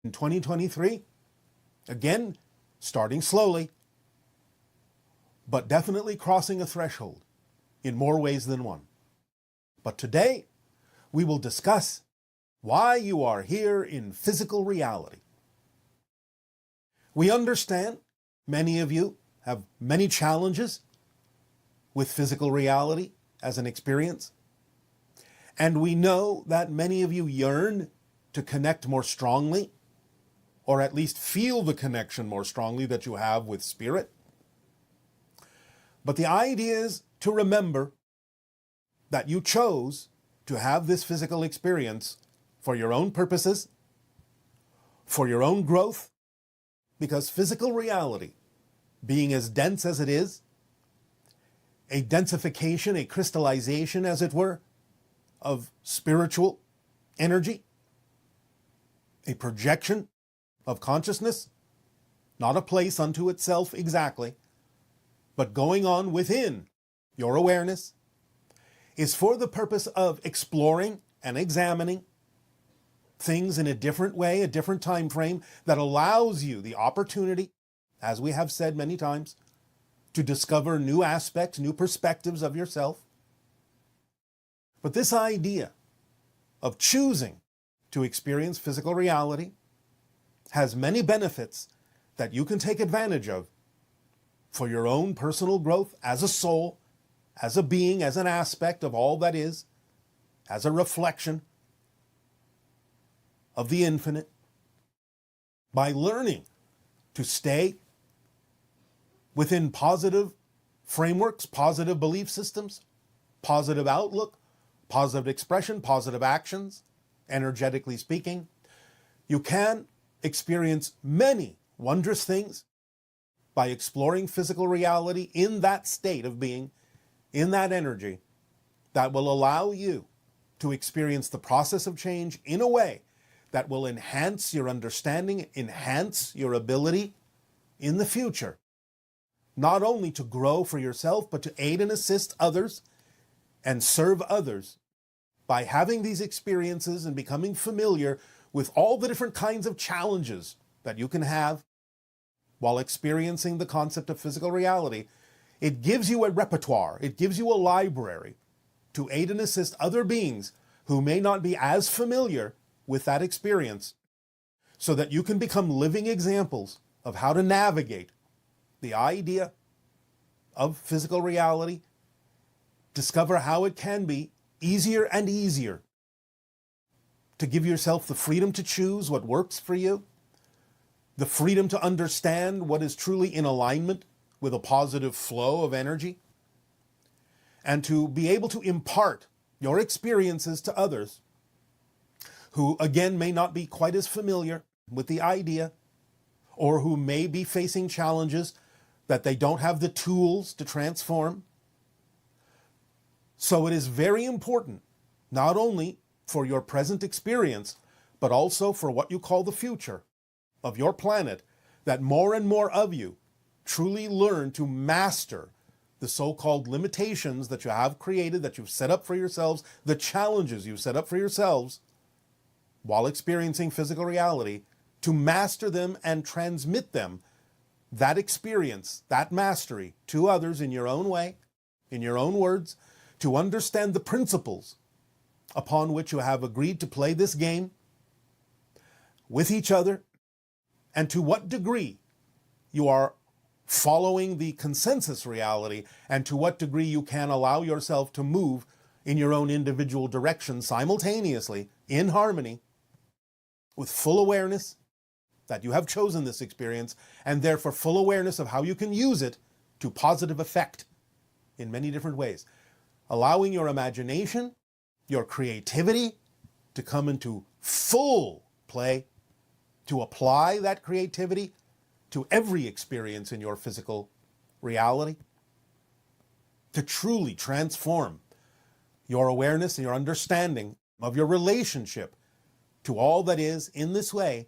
in 2023, again, starting slowly, but definitely crossing a threshold in more ways than one. But today, we will discuss why you are here in physical reality. We understand many of you have many challenges with physical reality as an experience. And we know that many of you yearn to connect more strongly, or at least feel the connection more strongly that you have with spirit. But the idea is to remember that you chose to have this physical experience for your own purposes, for your own growth, because physical reality, being as dense as it is, a densification, a crystallization, as it were, of spiritual energy, a projection of consciousness, not a place unto itself exactly, but going on within your awareness, is for the purpose of exploring and examining things in a different way, a different time frame that allows you the opportunity, as we have said many times, to discover new aspects, new perspectives of yourself. But this idea of choosing to experience physical reality has many benefits that you can take advantage of for your own personal growth as a soul, as a being, as an aspect of all that is, as a reflection of the infinite, by learning to stay within positive frameworks, positive belief systems, positive outlook, positive expression, positive actions, energetically speaking. You can experience many wondrous things by exploring physical reality in that state of being, in that energy, that will allow you to experience the process of change in a way that will enhance your understanding, enhance your ability in the future, not only to grow for yourself, but to aid and assist others and serve others by having these experiences and becoming familiar with all the different kinds of challenges that you can have while experiencing the concept of physical reality. It gives you a repertoire, it gives you a library to aid and assist other beings who may not be as familiar with that experience, so that you can become living examples of how to navigate the idea of physical reality, discover how it can be easier and easier to give yourself the freedom to choose what works for you, the freedom to understand what is truly in alignment with a positive flow of energy, and to be able to impart your experiences to others who, again, may not be quite as familiar with the idea, or who may be facing challenges that they don't have the tools to transform. So it is very important, not only for your present experience, but also for what you call the future of your planet, that more and more of you truly learn to master the so-called limitations that you have created, that you've set up for yourselves, the challenges you've set up for yourselves while experiencing physical reality, to master them and transmit them, that experience, that mastery, to others in your own way, in your own words, to understand the principles upon which you have agreed to play this game with each other, and to what degree you are following the consensus reality, and to what degree you can allow yourself to move in your own individual direction simultaneously, in harmony, with full awareness that you have chosen this experience, and therefore full awareness of how you can use it to positive effect in many different ways. Allowing your imagination, your creativity to come into full play, to apply that creativity to every experience in your physical reality, to truly transform your awareness and your understanding of your relationship to all that is in this way,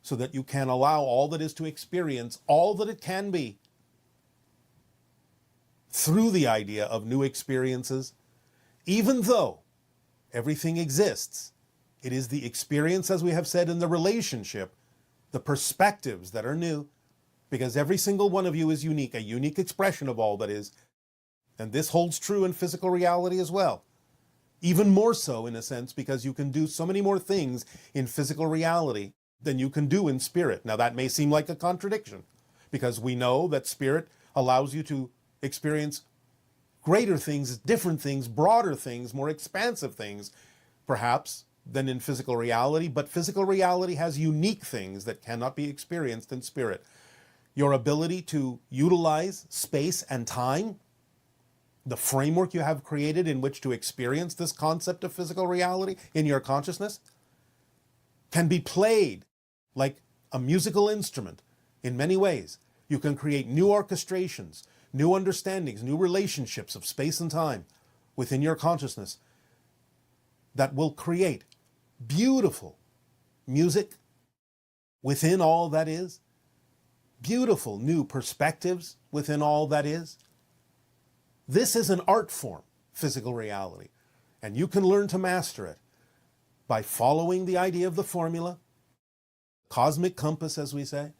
so that you can allow all that is to experience all that it can be through the idea of new experiences, even though everything exists It is the experience, as we have said, in the relationship, the perspectives that are new, because every single one of you is unique, a unique expression of all that is. And this holds true in physical reality as well. Even more so, in a sense, because you can do so many more things in physical reality than you can do in spirit. Now, that may seem like a contradiction, because we know that spirit allows you to experience greater things, different things, broader things, more expansive things, perhaps, than in physical reality. But physical reality has unique things that cannot be experienced in spirit. Your ability to utilize space and time, the framework you have created in which to experience this concept of physical reality in your consciousness, can be played like a musical instrument in many ways. You can create new orchestrations, new understandings, new relationships of space and time within your consciousness that will create beautiful music within all that is, beautiful new perspectives within all that is. This is an art form, physical reality, and you can learn to master it by following the idea of the formula, cosmic compass, as we say,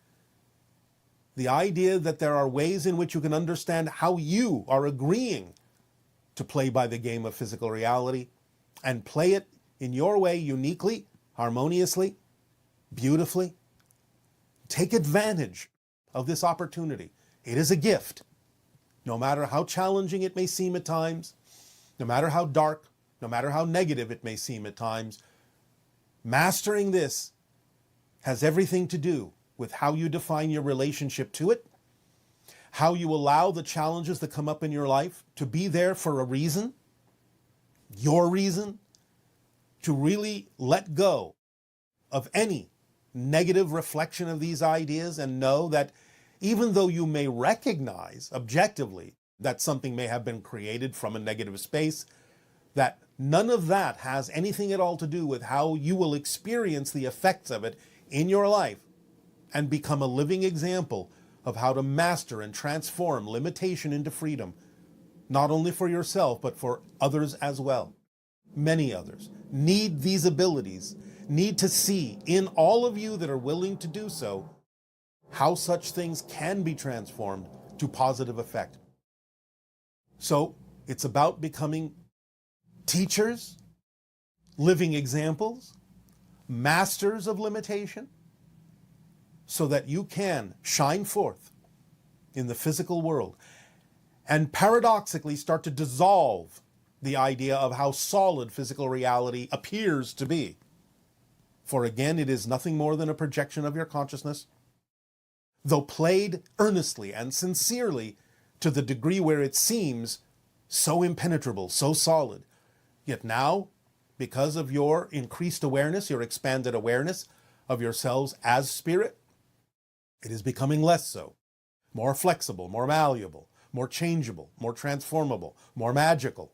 the idea that there are ways in which you can understand how you are agreeing to play by the game of physical reality and play it in your way, uniquely, harmoniously, beautifully. Take advantage of this opportunity. It is a gift. No matter how challenging it may seem at times, no matter how dark, no matter how negative it may seem at times, mastering this has everything to do with how you define your relationship to it, how you allow the challenges that come up in your life to be there for a reason, your reason, to really let go of any negative reflection of these ideas and know that even though you may recognize objectively that something may have been created from a negative space, that none of that has anything at all to do with how you will experience the effects of it in your life and become a living example of how to master and transform limitation into freedom, not only for yourself, but for others as well. Many others need these abilities, need to see in all of you that are willing to do so, how such things can be transformed to positive effect. So it's about becoming teachers, living examples, masters of limitation, so that you can shine forth in the physical world and paradoxically start to dissolve the idea of how solid physical reality appears to be. For again, it is nothing more than a projection of your consciousness, though played earnestly and sincerely to the degree where it seems so impenetrable, so solid. Yet now, because of your increased awareness, your expanded awareness of yourselves as spirit, it is becoming less so, more flexible, more malleable, more changeable, more transformable, more magical,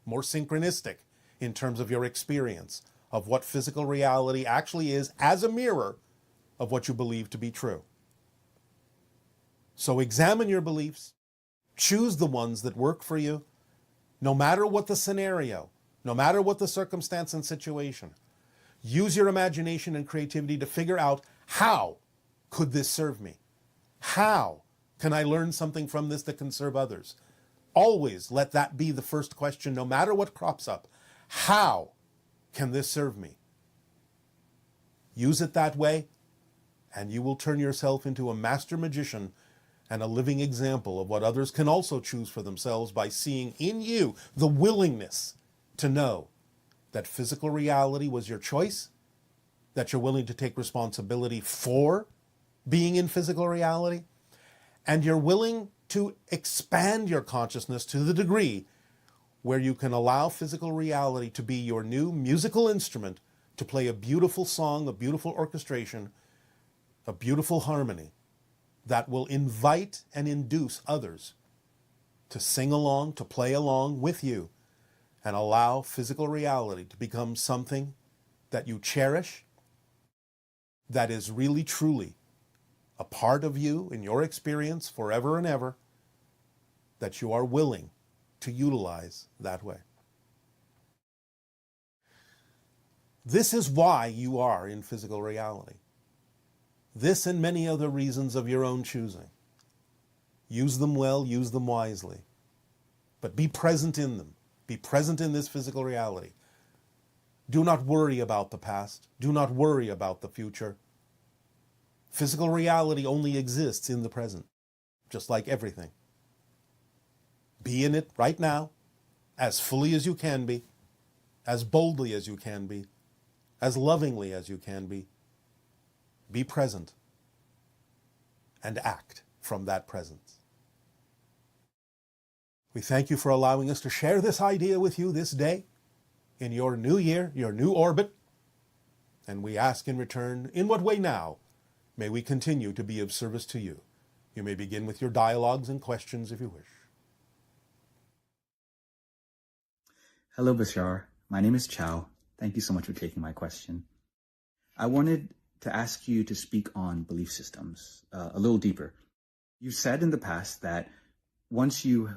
more synchronistic in terms of your experience of what physical reality actually is as a mirror of what you believe to be true. So examine your beliefs, choose the ones that work for you, no matter what the scenario, no matter what the circumstance and situation. Use your imagination and creativity to figure out, how could this serve me? How can I learn something from this that can serve others? Always let that be the first question, no matter what crops up. How can this serve me? Use it that way, and you will turn yourself into a master magician and a living example of what others can also choose for themselves by seeing in you the willingness to know that physical reality was your choice, that you're willing to take responsibility for being in physical reality, and you're willing to expand your consciousness to the degree where you can allow physical reality to be your new musical instrument to play a beautiful song, a beautiful orchestration, a beautiful harmony that will invite and induce others to sing along, to play along with you, and allow physical reality to become something that you cherish, that is really truly a part of you in your experience forever and ever, that you are willing to utilize that way. This is why you are in physical reality. This and many other reasons of your own choosing. Use them well, use them wisely. But be present in them. Be present in this physical reality. Do not worry about the past. Do not worry about the future. Physical reality only exists in the present, just like everything. Be in it right now, as fully as you can be, as boldly as you can be, as lovingly as you can be. Be present and act from that presence. We thank you for allowing us to share this idea with you this day, in your new year, your new orbit. And we ask in return, in what way now may we continue to be of service to you? You may begin with your dialogues and questions if you wish. Hello, Bashar. My name is Chow. Thank you so much for taking my question. I wanted to ask you to speak on belief systems a little deeper. You said in the past that once you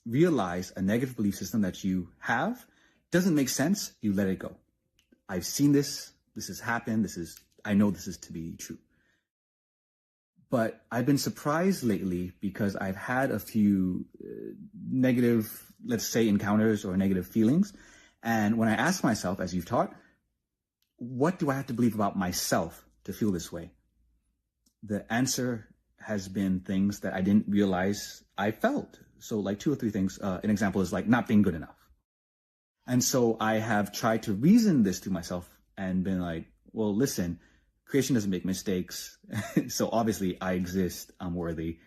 realize a negative belief system that you have doesn't make sense, you let it go. I've seen this has happened, I know this is to be true. But I've been surprised lately because I've had a few negative, let's say, encounters or negative feelings. And when I ask myself, as you've taught, what do I have to believe about myself to feel this way? The answer has been things that I didn't realize I felt. So like 2 or 3 things. An example is like not being good enough. And so I have tried to reason this to myself and been like, well, listen, creation doesn't make mistakes. So obviously I exist, I'm worthy.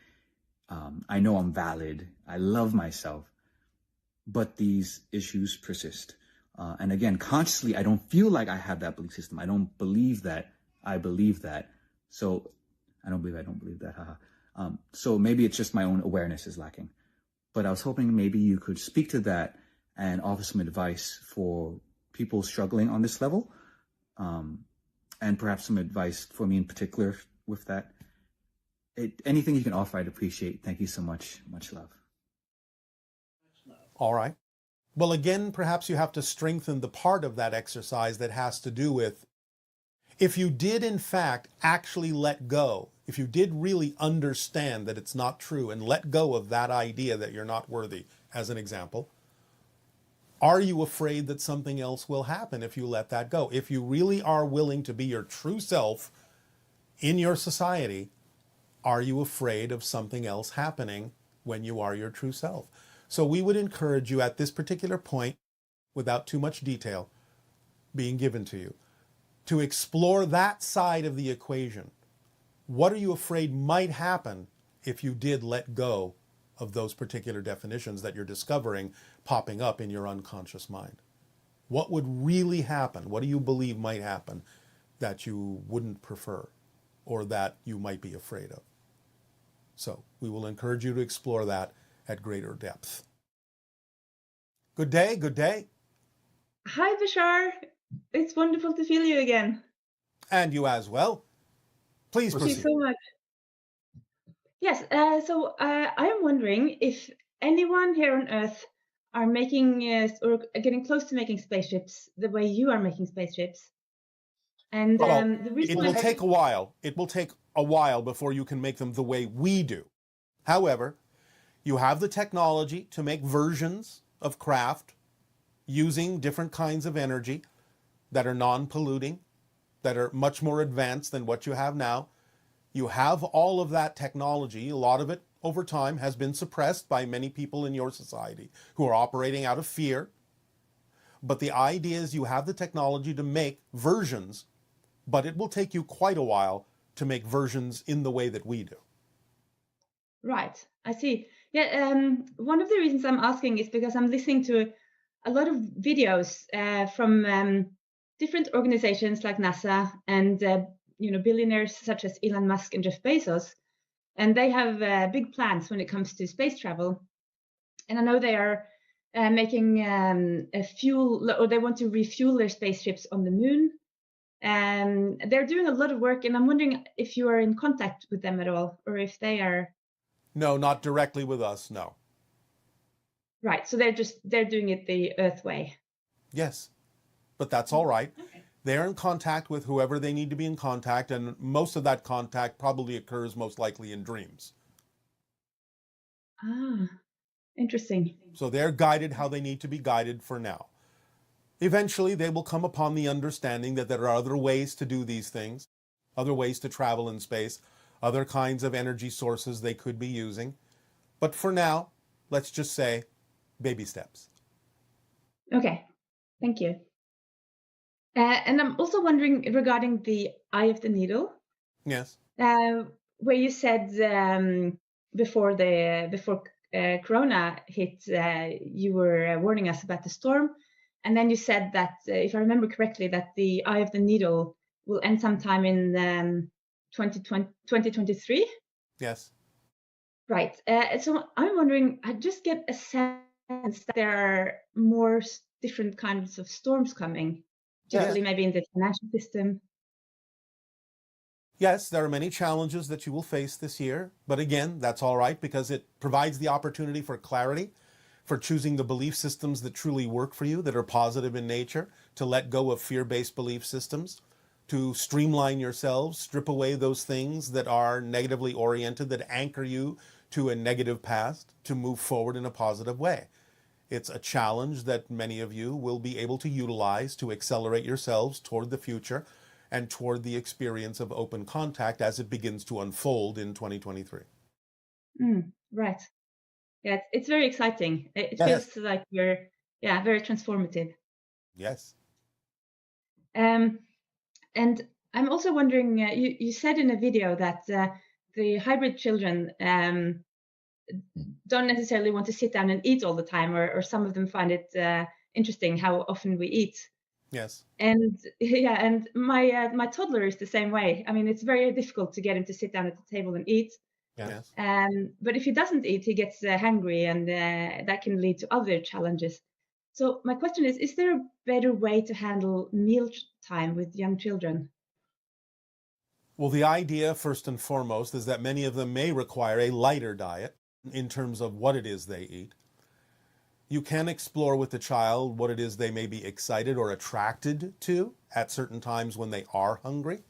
I know I'm valid. I love myself. But these issues persist. And again, consciously, I don't feel like I have that belief system. I don't believe that I believe that. So I don't believe that. So maybe it's just my own awareness is lacking. But I was hoping maybe you could speak to that and offer some advice for people struggling on this level. And perhaps some advice for me in particular with that. Anything you can offer, I'd appreciate. Thank you so much. Much love. All right. Well, again, perhaps you have to strengthen the part of that exercise that has to do with if you did, in fact, actually let go, if you did really understand that it's not true and let go of that idea that you're not worthy, as an example, are you afraid that something else will happen if you let that go? If you really are willing to be your true self in your society, are you afraid of something else happening when you are your true self? So we would encourage you at this particular point, without too much detail being given to you, to explore that side of the equation. What are you afraid might happen if you did let go of those particular definitions that you're discovering popping up in your unconscious mind? What would really happen? What do you believe might happen that you wouldn't prefer or that you might be afraid of? So we will encourage you to explore that at greater depth. Good day, good day. Hi, Bashar. It's wonderful to feel you again. And you as well. Please proceed. Thank you so much. Yes, so I am wondering if anyone here on Earth are making or getting close to making spaceships the way you are making spaceships. And the reason it will take a while. It will take a while before you can make them the way we do. However, you have the technology to make versions of craft using different kinds of energy that are non-polluting, that are much more advanced than what you have now. You have all of that technology. A lot of it over time has been suppressed by many people in your society who are operating out of fear. But the idea is you have the technology to make versions, but it will take you quite a while to make versions in the way that we do. Right, I see. Yeah, one of the reasons I'm asking is because I'm listening to a lot of videos from different organizations like NASA and billionaires such as Elon Musk and Jeff Bezos, and they have big plans when it comes to space travel. And I know they are making a fuel, or they want to refuel their spaceships on the moon. And they're doing a lot of work, and I'm wondering if you are in contact with them at all, or if they are. No, not directly with us, no. Right, so they're doing it the Earth way. Yes, but that's all right. Okay. They're in contact with whoever they need to be in contact, and most of that contact probably occurs most likely in dreams. Ah, interesting. So they're guided how they need to be guided for now. Eventually, they will come upon the understanding that there are other ways to do these things, other ways to travel in space, other kinds of energy sources they could be using. But for now, let's just say baby steps. Okay, thank you. And I'm also wondering regarding the eye of the needle, Yes. where you said before Corona hit, you were warning us about the storm, and then you said that, if I remember correctly, that the eye of the needle will end sometime in 2023. Yes. Right. So I'm wondering, I just get a sense that there are more different kinds of storms coming, particularly maybe in the financial system. Yes, there are many challenges that you will face this year, but again, that's all right because it provides the opportunity for clarity, for choosing the belief systems that truly work for you, that are positive in nature, to let go of fear-based belief systems, to streamline yourselves, strip away those things that are negatively oriented, that anchor you to a negative past, to move forward in a positive way. It's a challenge that many of you will be able to utilize to accelerate yourselves toward the future and toward the experience of open contact as it begins to unfold in 2023. Right. Yeah, it's very exciting. It Yes. feels like we're, yeah, very transformative. Yes. And I'm also wondering, you said in a video that the hybrid children don't necessarily want to sit down and eat all the time, or some of them find it interesting how often we eat. Yes. And yeah, and my toddler is the same way. I mean, it's very difficult to get him to sit down at the table and eat. Yes. But if he doesn't eat, he gets hungry, and that can lead to other challenges. So my question is there a better way to handle meal time with young children? Well, the idea, first and foremost, is that many of them may require a lighter diet in terms of what it is they eat. You can explore with the child what it is they may be excited or attracted to at certain times when they are hungry.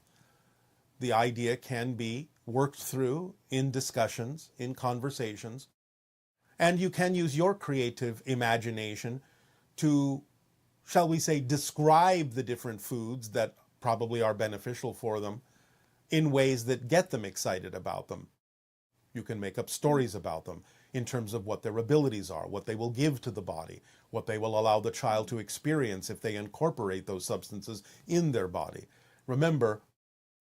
The idea can be worked through in discussions, in conversations, and you can use your creative imagination to, shall we say, describe the different foods that probably are beneficial for them in ways that get them excited about them. You can make up stories about them in terms of what their abilities are, what they will give to the body, what they will allow the child to experience if they incorporate those substances in their body. Remember,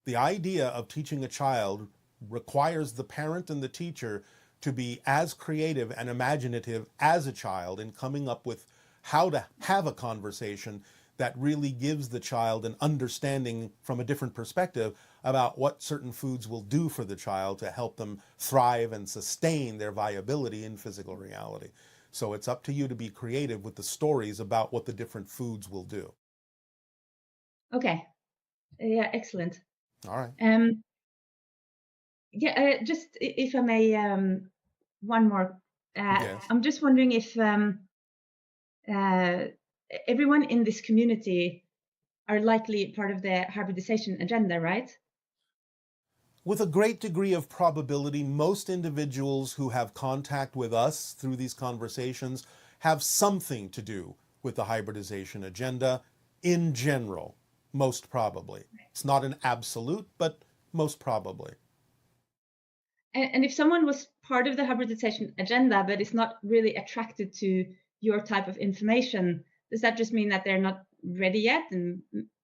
the idea of teaching a child requires the parent and the teacher to be as creative and imaginative as a child in coming up with how to have a conversation that really gives the child an understanding from a different perspective about what certain foods will do for the child to help them thrive and sustain their viability in physical reality. So it's up to you to be creative with the stories about what the different foods will do. Okay. Yeah, excellent. All right. Yeah, just if I may, one more. Yes. I'm just wondering if uh, everyone in this community are likely part of the hybridization agenda, right? With a great degree of probability, most individuals who have contact with us through these conversations have something to do with the hybridization agenda in general, most probably. It's not an absolute, but most probably. And if someone was part of the hybridization agenda but is not really attracted to your type of information, does that just mean that they're not ready yet and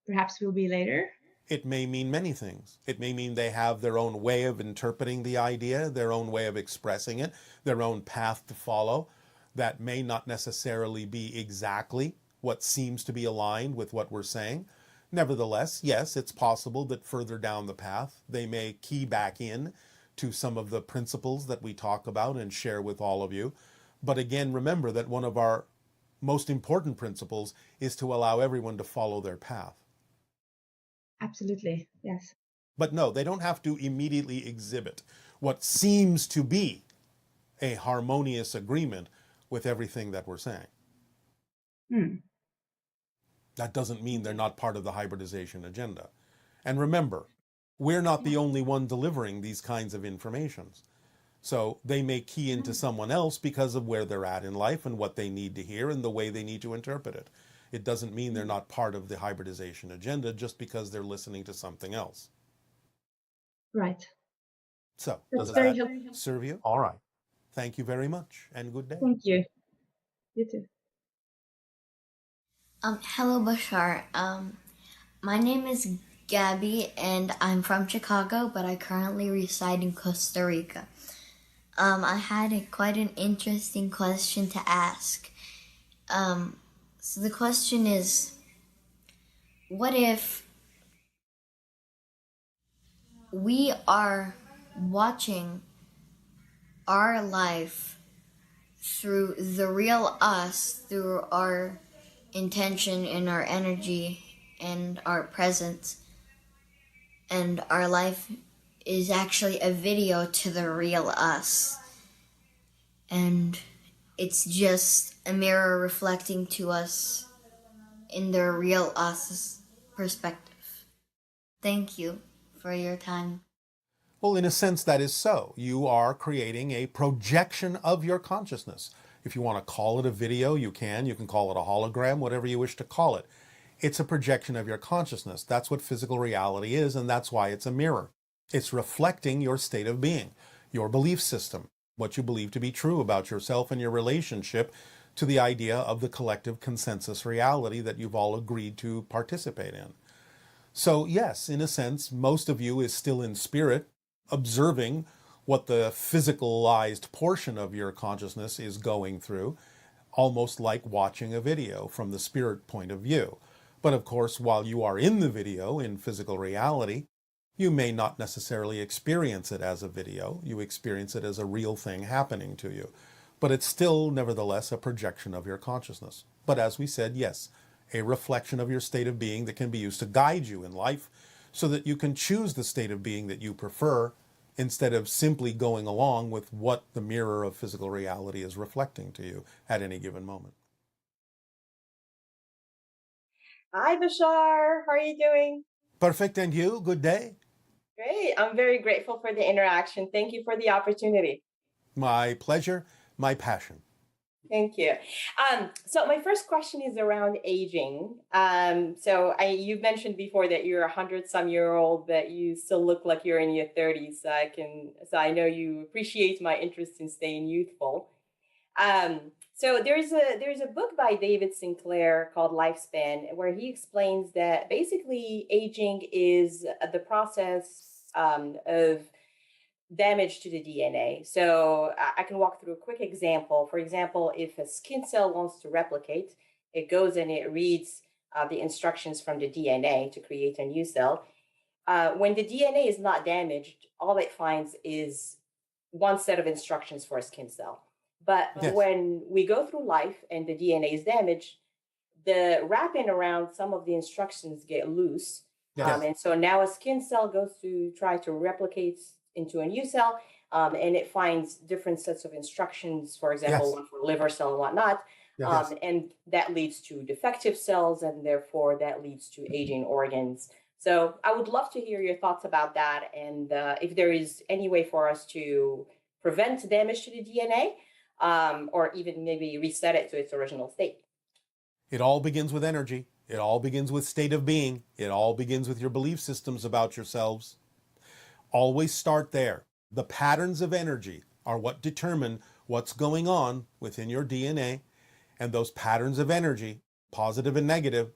perhaps will be later? It may mean many things. It may mean they have their own way of interpreting the idea, their own way of expressing it, their own path to follow. That may not necessarily be exactly what seems to be aligned with what we're saying. Nevertheless, yes, it's possible that further down the path, they may key back in to some of the principles that we talk about and share with all of you. But again, remember that one of our most important principles is to allow everyone to follow their path. Absolutely, yes. But no, they don't have to immediately exhibit what seems to be a harmonious agreement with everything that we're saying. That doesn't mean they're not part of the hybridization agenda. And remember, we're not the only one delivering these kinds of informations. So they may key into someone else because of where they're at in life and what they need to hear and the way they need to interpret it. It doesn't mean they're not part of the hybridization agenda just because they're listening to something else. Right. So, That's does very that helpful. serve you? All right. Thank you very much and good day. Thank you. You too. Hello, Bashar. My name is Gabby, and I'm from Chicago, but I currently reside in Costa Rica. I had quite an interesting question to ask. So the question is, what if we are watching our life through the real us, through our intention and our energy and our presence, and our life is actually a video to the real us, and it's just a mirror reflecting to us in the real us perspective. Thank you for your time. Well, in a sense, that is so. You are creating a projection of your consciousness. If you want to call it a video, you can. You can call it a hologram, whatever you wish to call it. It's a projection of your consciousness. That's what physical reality is, and that's why it's a mirror. It's reflecting your state of being, your belief system, what you believe to be true about yourself and your relationship to the idea of the collective consensus reality that you've all agreed to participate in. So yes, in a sense, most of you is still in spirit, observing what the physicalized portion of your consciousness is going through, almost like watching a video from the spirit point of view. But of course, while you are in the video in physical reality, you may not necessarily experience it as a video. You experience it as a real thing happening to you. But it's still, nevertheless, a projection of your consciousness. But as we said, yes, a reflection of your state of being that can be used to guide you in life so that you can choose the state of being that you prefer instead of simply going along with what the mirror of physical reality is reflecting to you at any given moment. Hi, Bashar. How are you doing? Perfect. And you? Good day? Great. I'm very grateful for the interaction. Thank you for the opportunity. My pleasure, my passion. Thank you. So my first question is around aging. You've mentioned before that you're 100-some-year-old, but you still look like you're in your 30s. So I know you appreciate my interest in staying youthful. So there's a book by David Sinclair called Lifespan, where he explains that basically aging is the process of damage to the DNA. So I can walk through a quick example. For example, if a skin cell wants to replicate, it goes and it reads the instructions from the DNA to create a new cell. When the DNA is not damaged, all it finds is one set of instructions for a skin cell. But Yes. when we go through life and the DNA is damaged, the wrapping around some of the instructions get loose. Yes. And so now a skin cell goes to try to replicate into a new cell, and it finds different sets of instructions, for example, Yes. one for liver cell and whatnot. Yes. And that leads to defective cells, and therefore that leads to aging organs. So I would love to hear your thoughts about that, and if there is any way for us to prevent damage to the DNA, or even maybe reset it to its original state. It all begins with energy. It all begins with state of being. It all begins with your belief systems about yourselves. Always start there. The patterns of energy are what determine what's going on within your DNA. And those patterns of energy, positive and negative,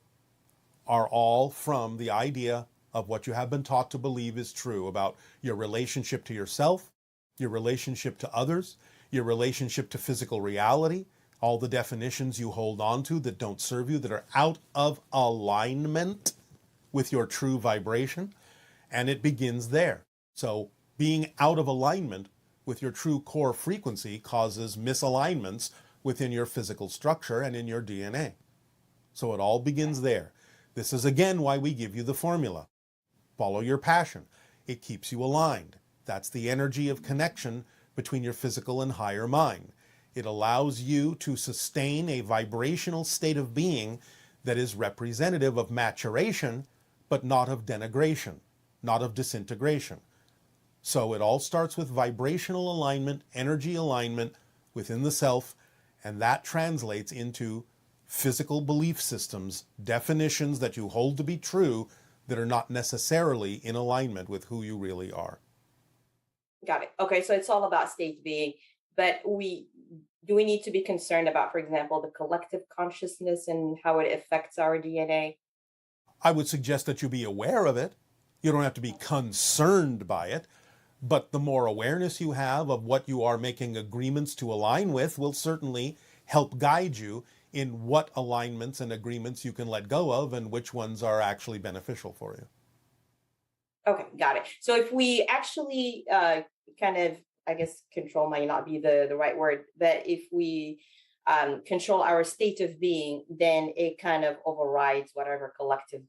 are all from the idea of what you have been taught to believe is true about your relationship to yourself, your relationship to others, your relationship to physical reality, all the definitions you hold on to that don't serve you, that are out of alignment with your true vibration. And it begins there. So being out of alignment with your true core frequency causes misalignments within your physical structure and in your DNA. So it all begins there. This is again why we give you the formula. Follow your passion. It keeps you aligned. That's the energy of connection between your physical and higher mind. It allows you to sustain a vibrational state of being that is representative of maturation, but not of denigration, not of disintegration. So it all starts with vibrational alignment, energy alignment within the self, and that translates into physical belief systems, definitions that you hold to be true that are not necessarily in alignment with who you really are. Got it. Okay, so it's all about state being, but do we need to be concerned about, for example, the collective consciousness and how it affects our DNA? I would suggest that you be aware of it. You don't have to be concerned by it, but the more awareness you have of what you are making agreements to align with will certainly help guide you in what alignments and agreements you can let go of and which ones are actually beneficial for you. Okay, got it. So if we actually kind of, I guess control might not be the right word, but if we control our state of being, then it kind of overrides whatever collective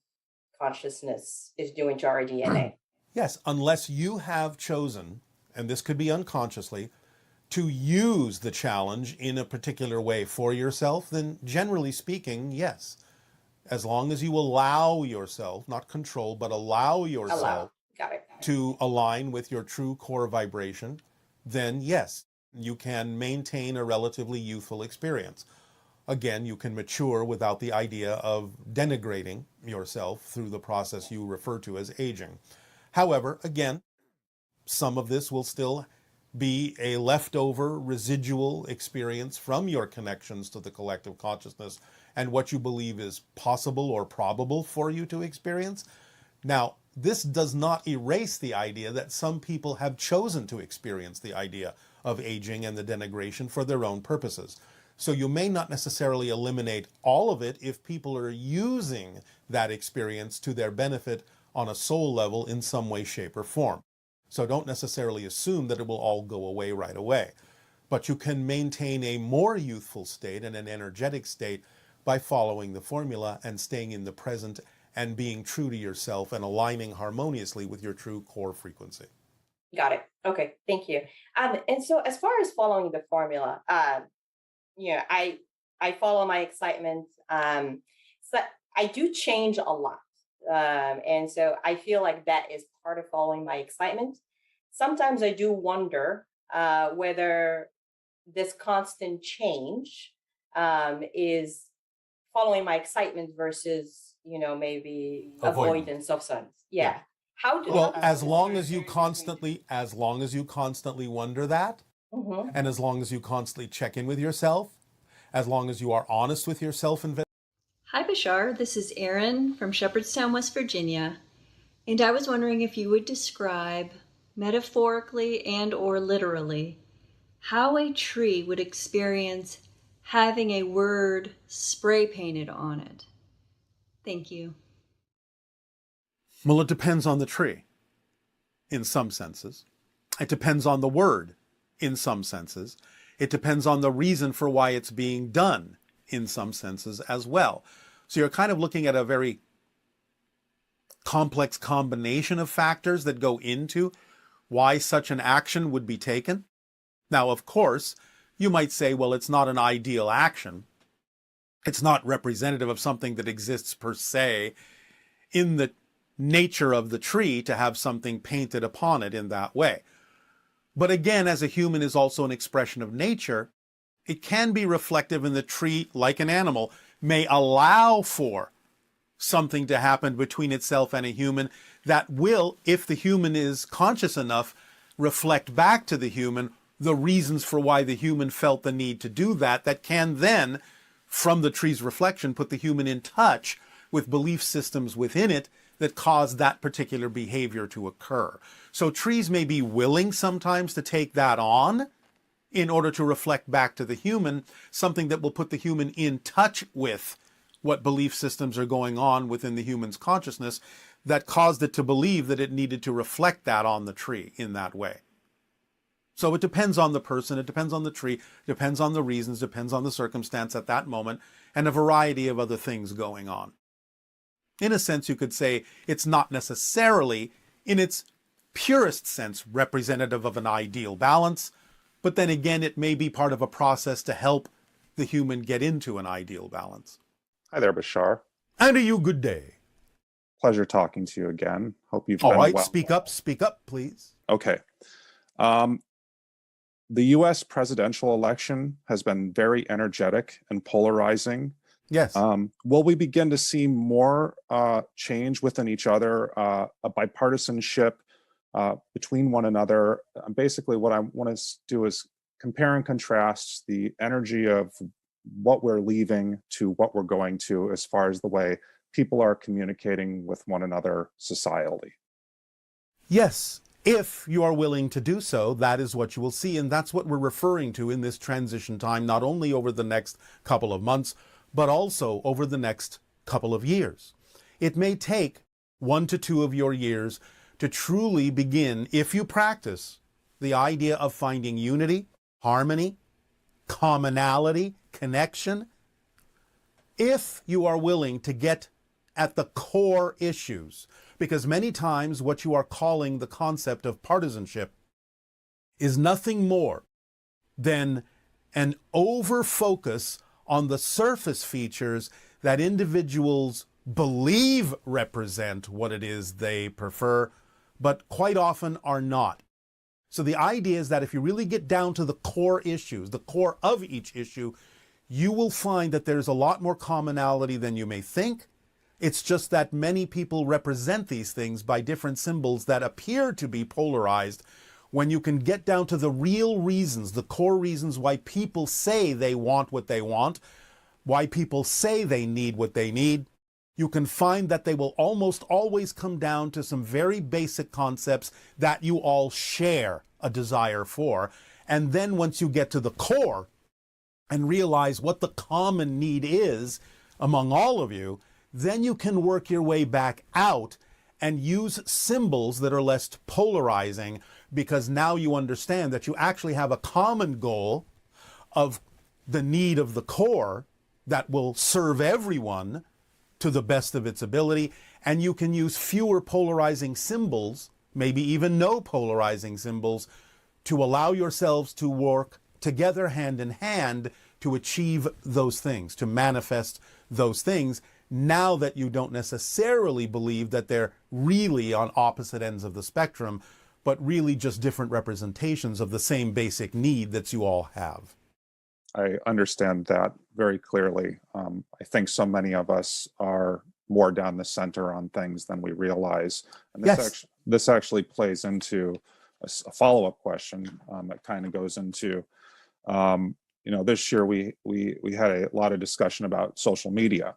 consciousness is doing to our DNA. Yes, unless you have chosen, and this could be unconsciously, to use the challenge in a particular way for yourself, then generally speaking, yes. As long as you allow yourself, not control, but allow yourself Got it. to align with your true core vibration, then yes, you can maintain a relatively youthful experience. Again, you can mature without the idea of denigrating yourself through the process you refer to as aging. However, again, some of this will still be a leftover residual experience from your connections to the collective consciousness and what you believe is possible or probable for you to experience. Now, this does not erase the idea that some people have chosen to experience the idea of aging and the denigration for their own purposes. So you may not necessarily eliminate all of it if people are using that experience to their benefit on a soul level in some way, shape, or form. So don't necessarily assume that it will all go away right away. But you can maintain a more youthful state and an energetic state by following the formula and staying in the present and being true to yourself and aligning harmoniously with your true core frequency. Got it. Okay, thank you. And so as far as following the formula, I follow my excitement. So I do change a lot. And so I feel like that is part of following my excitement. Sometimes I do wonder whether this constant change is following my excitement versus, maybe avoidance of sun. Yeah. How do Well, as long as you constantly wonder that, Mhm. and as long as you constantly check in with yourself, as long as you are honest with yourself and Hi, Bashar. This is Erin from Shepherdstown, West Virginia. And I was wondering if you would describe, metaphorically and or literally, how a tree would experience having a word spray painted on it. Thank you. well, it depends on the tree in some senses. It depends on the word in some senses. It depends on the reason for why it's being done in some senses as well. So you're kind of looking at a very complex combination of factors that go into why such an action would be taken. Now, of course, you might say, well, it's not an ideal action. It's not representative of something that exists per se in the nature of the tree to have something painted upon it in that way. But again, as a human is also an expression of nature, it can be reflective in the tree, like an animal, may allow for something to happen between itself and a human that will, if the human is conscious enough, reflect back to the human the reasons for why the human felt the need to do that, that can then, from the tree's reflection, put the human in touch with belief systems within it that cause that particular behavior to occur. So trees may be willing sometimes to take that on in order to reflect back to the human something that will put the human in touch with what belief systems are going on within the human's consciousness that caused it to believe that it needed to reflect that on the tree in that way. So it depends on the person, it depends on the tree, depends on the reasons, depends on the circumstance at that moment, and a variety of other things going on. In a sense, you could say it's not necessarily, in its purest sense, representative of an ideal balance, but then again, it may be part of a process to help the human get into an ideal balance. Hi there, Bashar. And to you, good day. Pleasure talking to you again. Hope you've All been right, well. speak up, please. Okay. The U.S. presidential election has been very energetic and polarizing. Yes. Will we begin to see more change within each other, a bipartisanship between one another? Basically, what I want to do is compare and contrast the energy of what we're leaving to what we're going to as far as the way people are communicating with one another societally. Yes, if you are willing to do so, that is what you will see. And that's what we're referring to in this transition time, not only over the next couple of months, but also over the next couple of years. It may take 1 to 2 of your years to truly begin, if you practice, the idea of finding unity, harmony, commonality, connection. If you are willing to get at the core issues, because many times what you are calling the concept of partisanship is nothing more than an over-focus on the surface features that individuals believe represent what it is they prefer, but quite often are not. So the idea is that if you really get down to the core issues, the core of each issue, you will find that there's a lot more commonality than you may think. It's just that many people represent these things by different symbols that appear to be polarized. When you can get down to the real reasons, the core reasons why people say they want what they want, why people say they need what they need, you can find that they will almost always come down to some very basic concepts that you all share a desire for. And then once you get to the core and realize what the common need is among all of you, then you can work your way back out and use symbols that are less polarizing, because now you understand that you actually have a common goal of the need of the core that will serve everyone to the best of its ability, and you can use fewer polarizing symbols, maybe even no polarizing symbols, to allow yourselves to work together hand in hand to achieve those things, to manifest those things, now that you don't necessarily believe that they're really on opposite ends of the spectrum, but really just different representations of the same basic need that you all have. I understand that very clearly. I think so many of us are more down the center on things than we realize. And this actually plays into a follow-up question that kind of goes into, this year we had a lot of discussion about social media.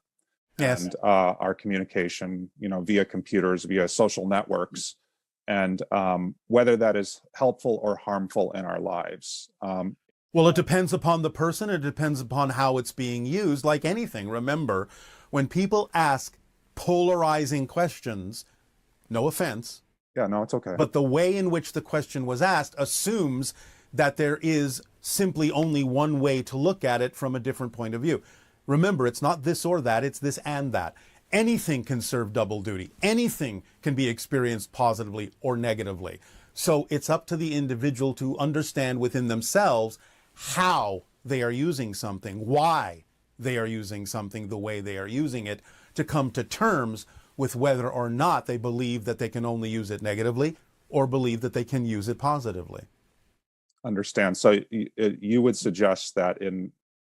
Yes. And our communication, via computers, via social networks, and whether that is helpful or harmful in our lives. Well, it depends upon the person. It depends upon how it's being used. Like anything, remember, when people ask polarizing questions, no offense. Yeah, no, it's okay. But the way in which the question was asked assumes that there is simply only one way to look at it from a different point of view. Remember, it's not this or that, it's this and that. Anything can serve double duty. Anything can be experienced positively or negatively. So it's up to the individual to understand within themselves how they are using something, why they are using something the way they are using it, to come to terms with whether or not they believe that they can only use it negatively or believe that they can use it positively. Understand. So you would suggest that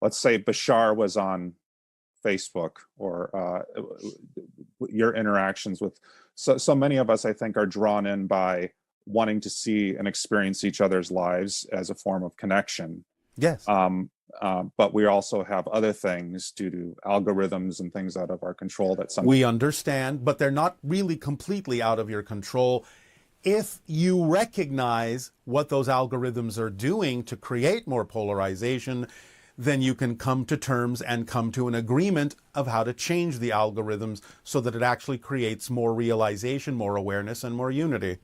let's say Bashar was on Facebook, or your interactions with, so many of us, I think, are drawn in by wanting to see and experience each other's lives as a form of connection. Yes. But we also have other things due to algorithms and things out of our control that we understand, but they're not really completely out of your control. If you recognize what those algorithms are doing to create more polarization, then you can come to terms and come to an agreement of how to change the algorithms so that it actually creates more realization, more awareness, and more unity.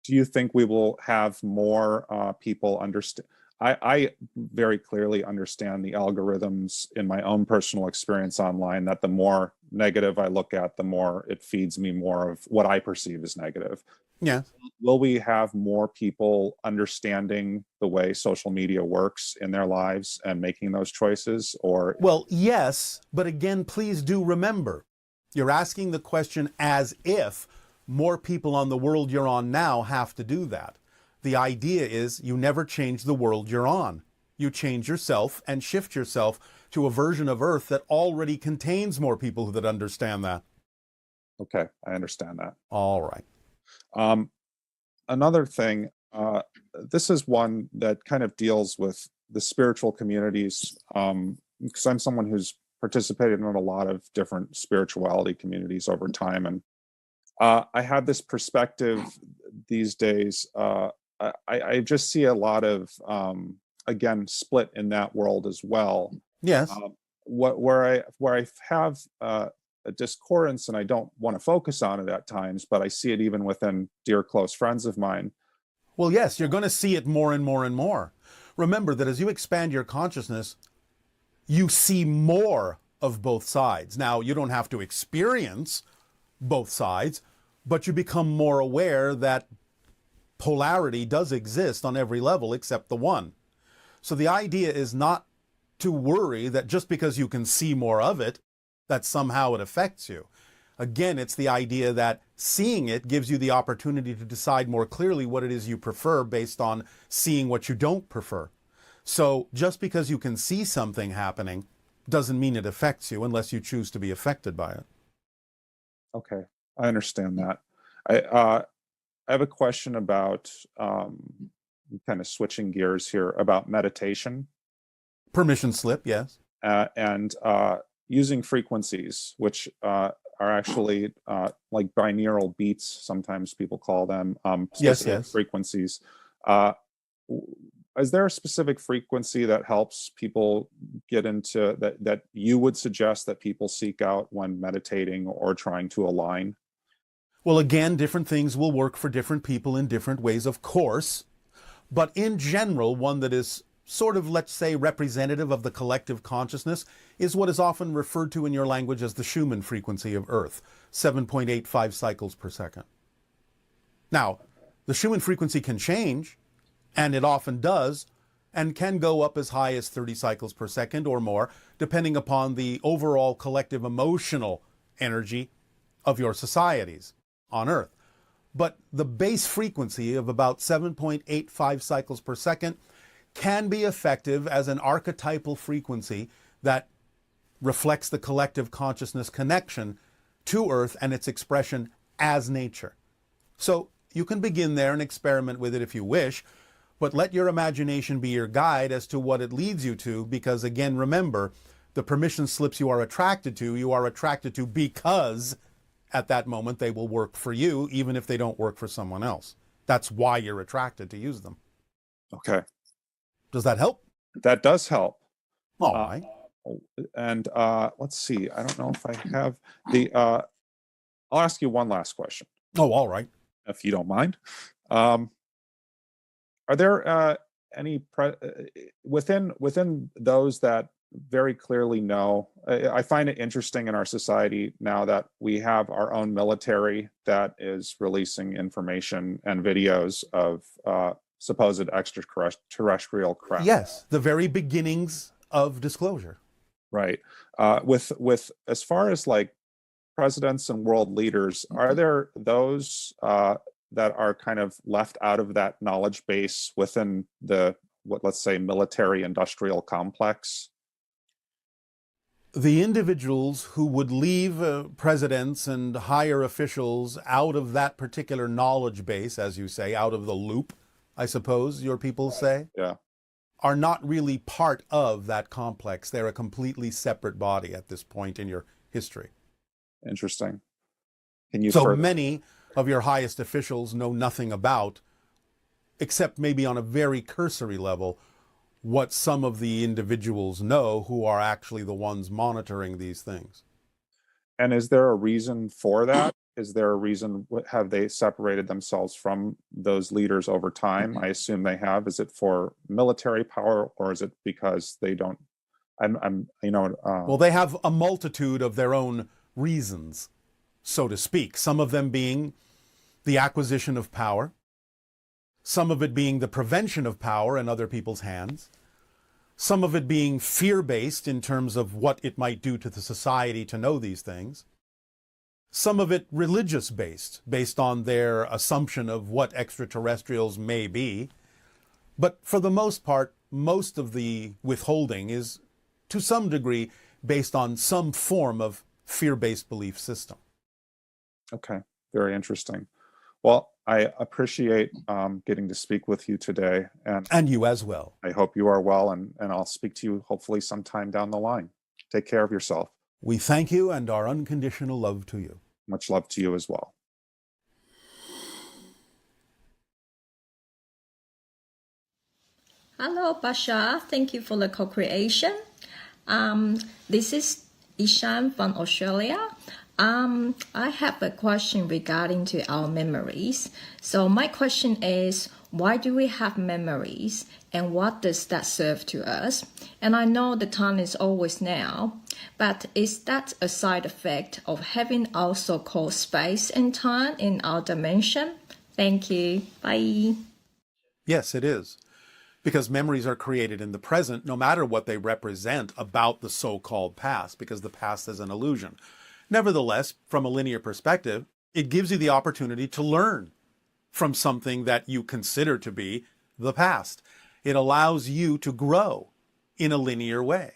Do you think we will have more people understand? I very clearly understand the algorithms in my own personal experience online, that the more negative I look at, the more it feeds me more of what I perceive as negative. Yeah. Will we have more people understanding the way social media works in their lives and making those choices? Or well, yes, but again, please do remember, You're asking the question as if more people on the world you're on now have to do that. The idea is you never change the world you're on. You change yourself and shift yourself to a version of Earth that already contains more people that understand that. Okay, I understand that. All right. Another thing, this is one that kind of deals with the spiritual communities, because I'm someone who's participated in a lot of different spirituality communities over time. And I have this perspective these days. I just see a lot of, again, split in that world as well. Yes. Where I have a discordance, and I don't want to focus on it at times, but I see it even within dear close friends of mine. Well, yes, you're going to see it more and more and more. Remember that as you expand your consciousness, you see more of both sides. Now, you don't have to experience both sides, but you become more aware that polarity does exist on every level except the one. So the idea is not to worry that just because you can see more of it, that somehow it affects you. Again, it's the idea that seeing it gives you the opportunity to decide more clearly what it is you prefer based on seeing what you don't prefer. So just because you can see something happening doesn't mean it affects you unless you choose to be affected by it. Okay, I understand that. I have a question about kind of switching gears here about meditation. Permission slip, yes. And using frequencies, which are actually like binaural beats, sometimes people call them, specific frequencies. Is there a specific frequency that helps people get into that you would suggest that people seek out when meditating or trying to align? Well, again, different things will work for different people in different ways, of course. But in general, one that is sort of, let's say, representative of the collective consciousness is what is often referred to in your language as the Schumann frequency of Earth, 7.85 cycles per second. Now, the Schumann frequency can change, and it often does, and can go up as high as 30 cycles per second or more, depending upon the overall collective emotional energy of your societies on Earth. But the base frequency of about 7.85 cycles per second can be effective as an archetypal frequency that reflects the collective consciousness connection to Earth and its expression as nature. So you can begin there and experiment with it if you wish, but let your imagination be your guide as to what it leads you to, because again, remember, the permission slips you are attracted to because at that moment they will work for you, even if they don't work for someone else. That's why you're attracted to use them. Okay. Does that help? That does help. All right. And let's see. I don't know if I have the. I'll ask you one last question. Oh, all right. If you don't mind. Are there any within those that very clearly know? I find it interesting in our society now that we have our own military that is releasing information and videos of supposed extraterrestrial craft. Yes, the very beginnings of disclosure. Right. With as far as like presidents and world leaders, are there those that are kind of left out of that knowledge base within the, let's say, military industrial complex? The individuals who would leave presidents and higher officials out of that particular knowledge base, as you say, out of the loop, I suppose your people say, yeah, are not really part of that complex. They're a completely separate body at this point in your history. Interesting. Can you so many of your highest officials know nothing about, except maybe on a very cursory level, what some of the individuals know who are actually the ones monitoring these things. And is there a reason for that? Is there a reason? Have they separated themselves from those leaders over time? I assume they have. Is it for military power, or is it because they don't? Well, they have a multitude of their own reasons, so to speak. Some of them being the acquisition of power, some of it being the prevention of power in other people's hands, some of it being fear-based in terms of what it might do to the society to know these things. some of it religious based on their assumption of what extraterrestrials may be. But for the most part, most of the withholding is to some degree based on some form of fear-based belief system. Okay, very interesting. Well, I appreciate getting to speak with you today. And you as well. I hope you are well, and I'll speak to you hopefully sometime down the line. Take care of yourself. We thank you and our unconditional love to you. Much love to you as well. Hello, Bashar. Thank you for the co-creation. This is Ishan from Australia. I have a question regarding to our memories. So my question is, why do we have memories and what does that serve to us? And I know the time is always now, but is that a side effect of having our so-called space and time in our dimension? Thank you. Bye. Yes, it is. Because memories are created in the present, no matter what they represent about the so-called past, because the past is an illusion. Nevertheless, from a linear perspective, it gives you the opportunity to learn from something that you consider to be the past. It allows you to grow in a linear way.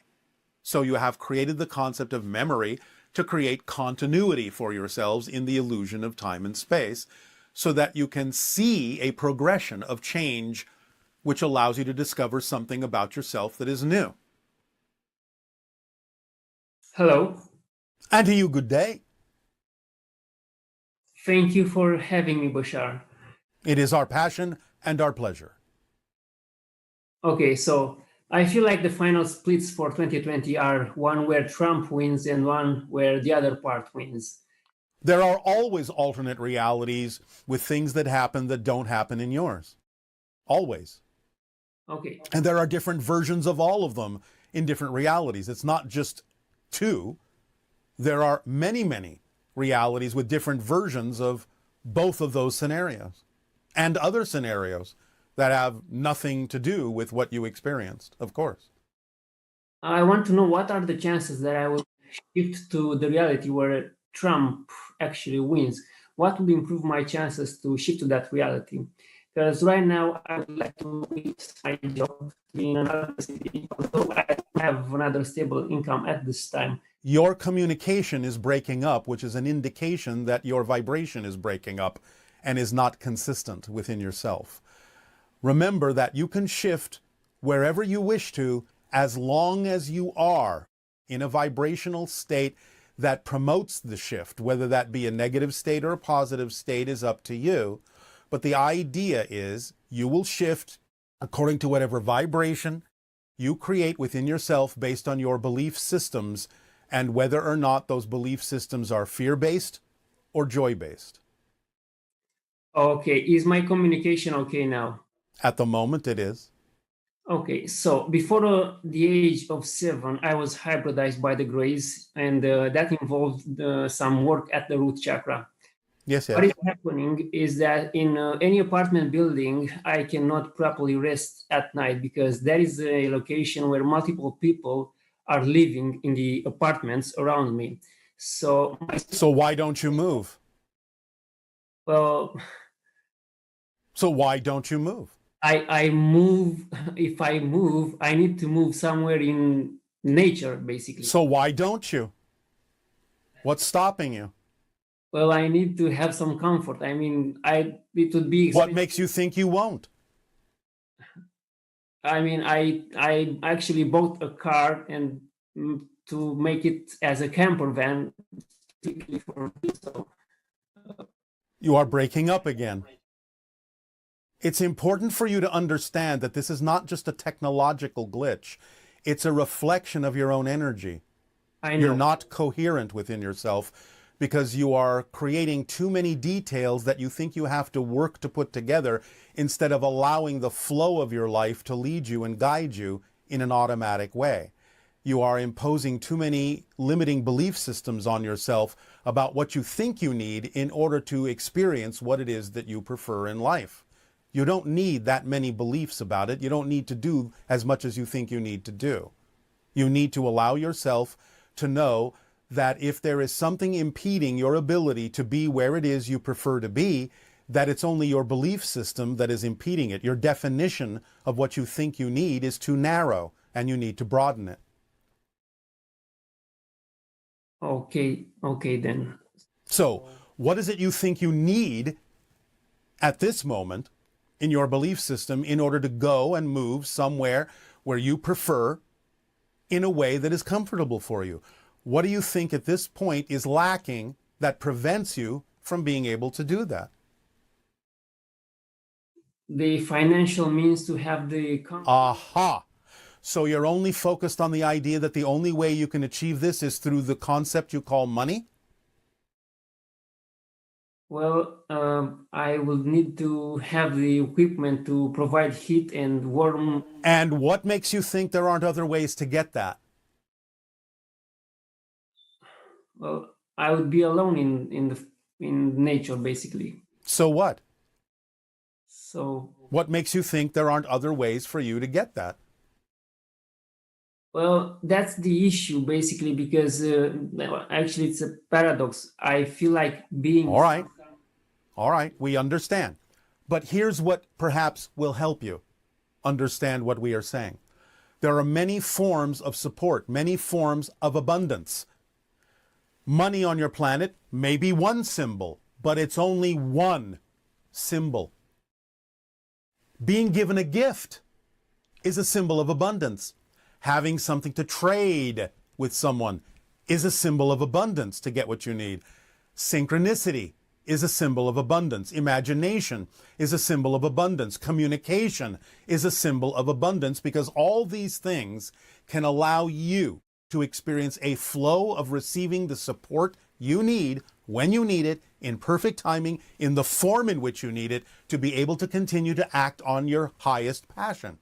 So you have created the concept of memory to create continuity for yourselves in the illusion of time and space, so that you can see a progression of change which allows you to discover something about yourself that is new. Hello. And to you, good day. Thank you for having me, Bashar. It is our passion and our pleasure. Okay, so I feel like the final splits for 2020 are one where Trump wins and one where the other part wins. There are always alternate realities with things that happen that don't happen in yours. Always. Okay. And there are different versions of all of them in different realities. It's not just two. There are many, many realities with different versions of both of those scenarios and other scenarios that have nothing to do with what you experienced, of course. I want to know what are the chances that I will shift to the reality where Trump actually wins. What would improve my chances to shift to that reality? Because right now I would like to quit my job in another city, although I don't have another stable income at this time. Your communication is breaking up, which is an indication that your vibration is breaking up and is not consistent within yourself. Remember that you can shift wherever you wish to as long as you are in a vibrational state that promotes the shift. Whether that be a negative state or a positive state is up to you. But the idea is you will shift according to whatever vibration you create within yourself based on your belief systems and whether or not those belief systems are fear-based or joy-based. Okay, is my communication okay now? At the moment, it is. Okay, so before the age of 7, I was hybridized by the grace, and that involved some work at the root chakra. Yes, yes. What is happening is that in any apartment building, I cannot properly rest at night because there is a location where multiple people are living in the apartments around me. So why don't you move? Well, so why don't you move? I move. If I move, I need to move somewhere in nature, basically. So why don't you? What's stopping you? Well, I need to have some comfort. I mean, it would be expensive. What makes you think you won't? I mean, I actually bought a car and to make it as a camper van. You are breaking up again. It's important for you to understand that this is not just a technological glitch. It's a reflection of your own energy. I know. You're not coherent within yourself because you are creating too many details that you think you have to work to put together instead of allowing the flow of your life to lead you and guide you in an automatic way. You are imposing too many limiting belief systems on yourself about what you think you need in order to experience what it is that you prefer in life. You don't need that many beliefs about it. You don't need to do as much as you think you need to do. You need to allow yourself to know that if there is something impeding your ability to be where it is you prefer to be, that it's only your belief system that is impeding it. Your definition of what you think you need is too narrow, and you need to broaden it. Okay then. So, what is it you think you need at this moment in your belief system in order to go and move somewhere where you prefer in a way that is comfortable for you? What do you think at this point is lacking that prevents you from being able to do that? The financial means to have the Aha! So you're only focused on the idea that the only way you can achieve this is through the concept you call money? Well, I will need to have the equipment to provide heat and warm. And what makes you think there aren't other ways to get that? Well, I would be alone in nature, basically. So what? So, What makes you think there aren't other ways for you to get that? well, that's the issue, basically, because actually it's a paradox. I feel like being. All right, we understand. But here's what perhaps will help you understand what we are saying. There are many forms of support, many forms of abundance. Money on your planet may be one symbol, but it's only one symbol. Being given a gift is a symbol of abundance. Having something to trade with someone is a symbol of abundance to get what you need. Synchronicity is a symbol of abundance. Imagination is a symbol of abundance. Communication is a symbol of abundance, because all these things can allow you to experience a flow of receiving the support you need when you need it, in perfect timing, in the form in which you need it, to be able to continue to act on your highest passion.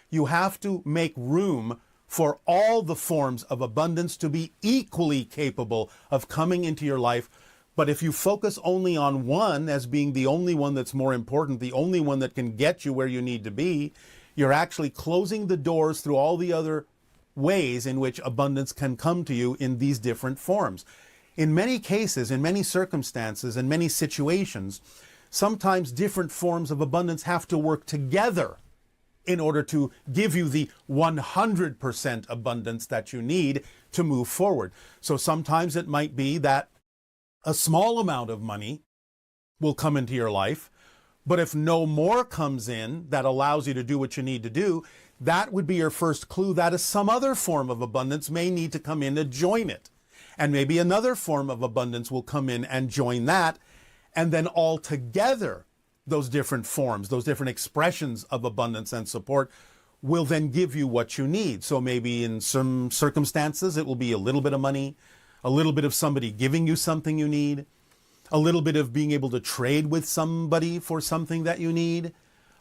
You have to make room for all the forms of abundance to be equally capable of coming into your life. But if you focus only on one as being the only one that's more important, the only one that can get you where you need to be, you're actually closing the doors through all the other ways in which abundance can come to you in these different forms. In many cases, in many circumstances, in many situations, sometimes different forms of abundance have to work together in order to give you the 100% abundance that you need to move forward. So sometimes it might be that a small amount of money will come into your life, but if no more comes in that allows you to do what you need to do, that would be your first clue that some other form of abundance may need to come in to join it. And maybe another form of abundance will come in and join that. And then all together, those different forms, those different expressions of abundance and support will then give you what you need. So maybe in some circumstances, it will be a little bit of money, a little bit of somebody giving you something you need, a little bit of being able to trade with somebody for something that you need,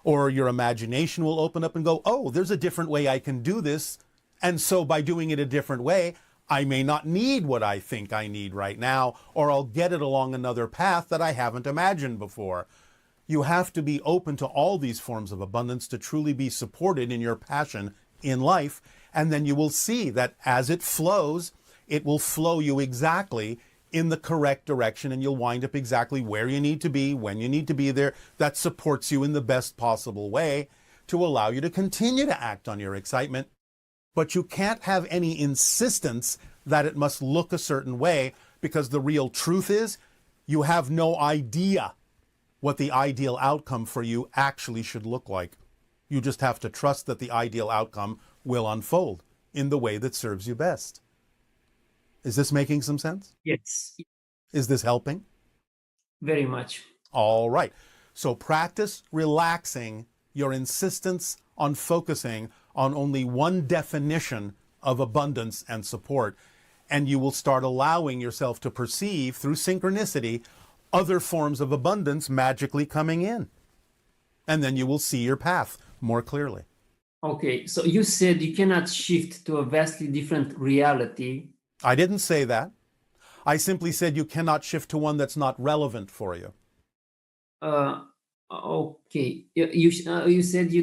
or your imagination will open up and go, oh, there's a different way I can do this. And so by doing it a different way, I may not need what I think I need right now, or I'll get it along another path that I haven't imagined before. You have to be open to all these forms of abundance to truly be supported in your passion in life. And then you will see that as it flows, it will flow you exactly in the correct direction, and you'll wind up exactly where you need to be, when you need to be there. That supports you in the best possible way to allow you to continue to act on your excitement. But you can't have any insistence that it must look a certain way, because the real truth is you have no idea what the ideal outcome for you actually should look like. You just have to trust that the ideal outcome will unfold in the way that serves you best. Is this making some sense? Yes. Is this helping? Very much. All right. So practice relaxing your insistence on focusing on only one definition of abundance and support, and you will start allowing yourself to perceive through synchronicity other forms of abundance magically coming in. And then you will see your path more clearly. Okay, so you said you cannot shift to a vastly different reality. I didn't say that. I simply said you cannot shift to one that's not relevant for you. Okay, you said you